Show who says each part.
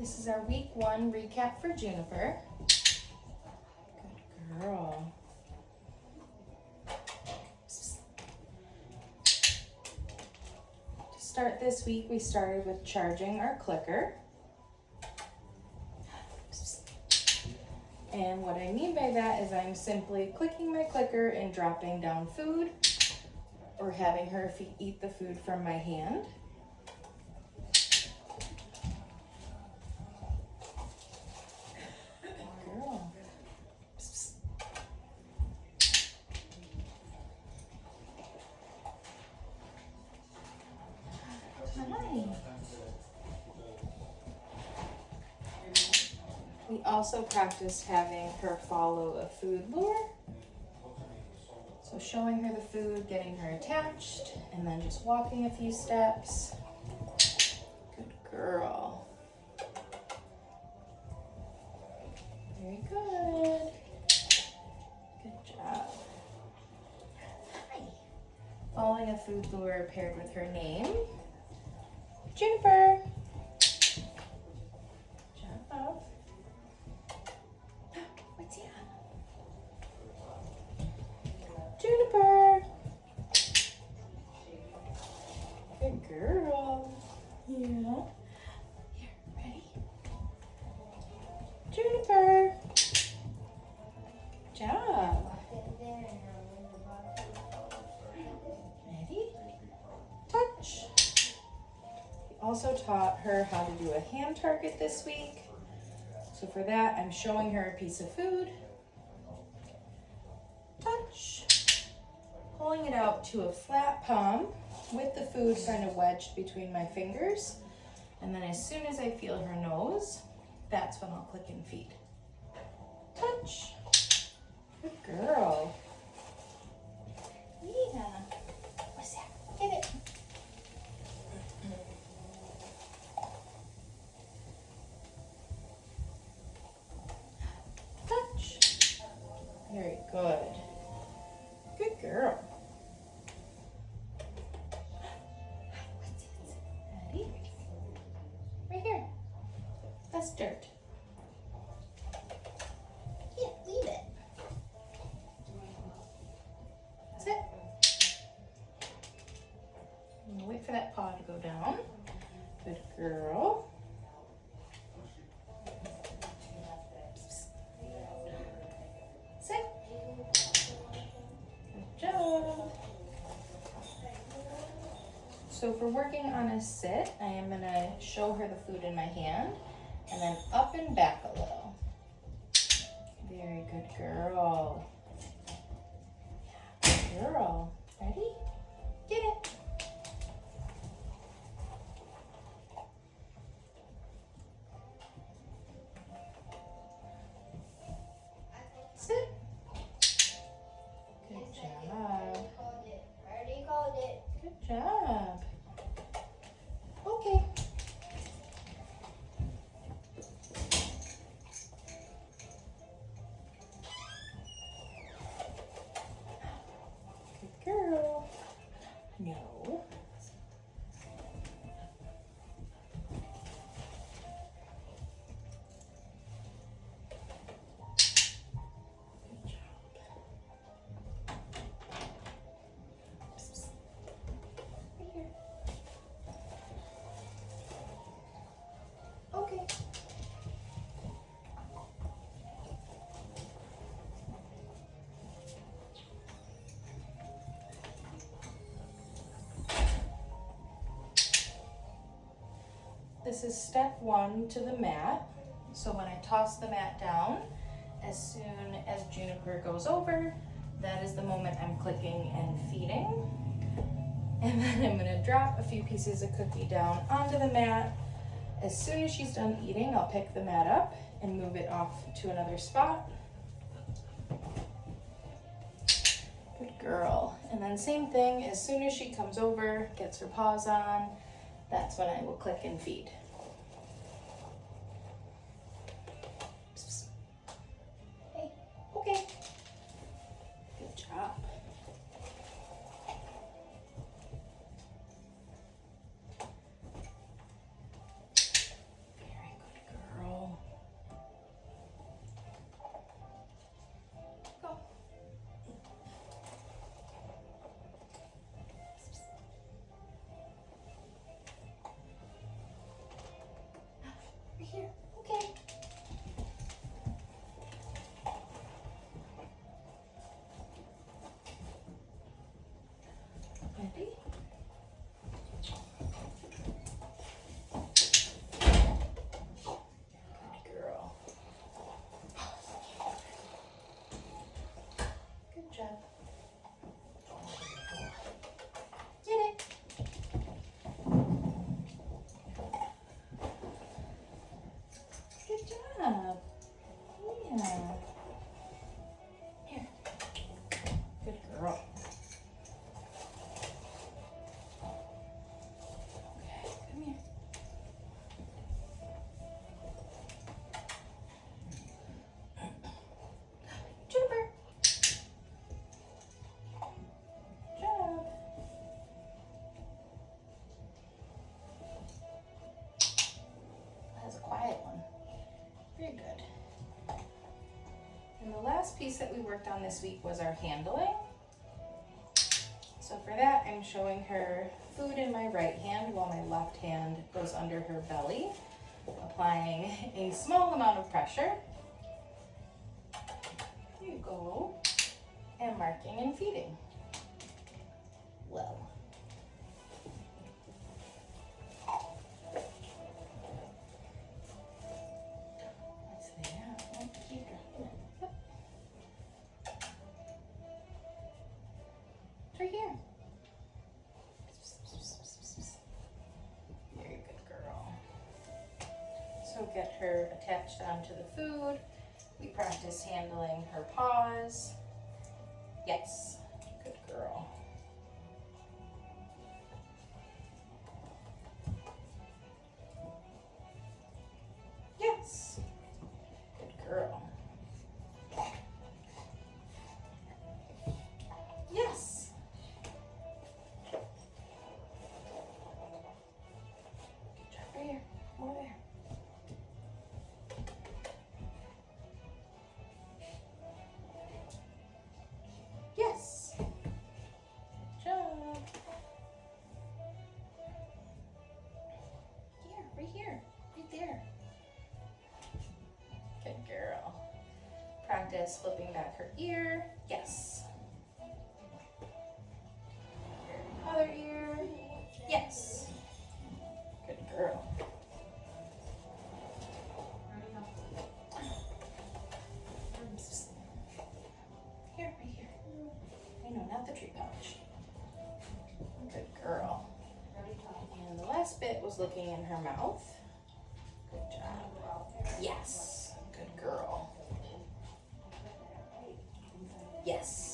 Speaker 1: This is our week 1 recap for Juniper. Good girl. To start this week, we started with charging our clicker. And what I mean by that is I'm simply clicking my clicker and dropping down food or having her eat the food from my hand. Girl. Hi. We also practiced having her follow a food lure. So showing her the food, getting her attached, and then just walking a few steps. Good girl. Very good. Good job. Hi. Following a food lure paired with her name. Juniper. Good job. What's that? Juniper. Good girl. Yeah. Here, ready? Juniper. Good job. Ready? Touch. We also taught her how to do a hand target this week. So for that, I'm showing her a piece of food. Touch. Pulling it out to a flat palm with the food kind of wedged between my fingers. And then as soon as I feel her nose, that's when I'll click and feed. Touch. Good girl. Yeah. What's that? Get it. Touch. Very good. Good girl. What's it? Ready? Right here. That's dirt. Yeah, leave it. Sit. I'm gonna wait for that paw to go down. Good girl. Sit. Good job. So if we're working on a sit, I am gonna show her the food in my hand and then up and back a little. Very good girl. Good girl. Ready? Get it. Sit. Good job.
Speaker 2: Already called it.
Speaker 1: Good job. Okay. Good girl. No. Good job. Right here. Okay. This is step 1 to the mat. So when I toss the mat down, as soon as Juniper goes over, that is the moment I'm clicking and feeding. And then I'm gonna drop a few pieces of cookie down onto the mat. As soon as she's done eating, I'll pick the mat up and move it off to another spot. Good girl. And then same thing, as soon as she comes over, gets her paws on, that's when I will click and feed. Hey, okay. Good job. Very good piece that we worked on this week was our handling. So for that, I'm showing her food in my right hand while my left hand goes under her belly, applying a small amount of pressure. There you go. And marking and feeding. Well. What's that? Oh, here. Yep. It's right here. Very good girl. So get her attached onto the food. We practice handling her paws. Yes, good girl. Yes, good girl. Yes. Good job right here, more there. Yes. Good job. Here, right here, right there. Good girl. Practice flipping back her ear. Yes. Other ear. Yes. Good girl. Here, right here. I know, not the tree pouch. Good girl. And the last bit was looking in her mouth. Good job. Yes. Good girl. Yes.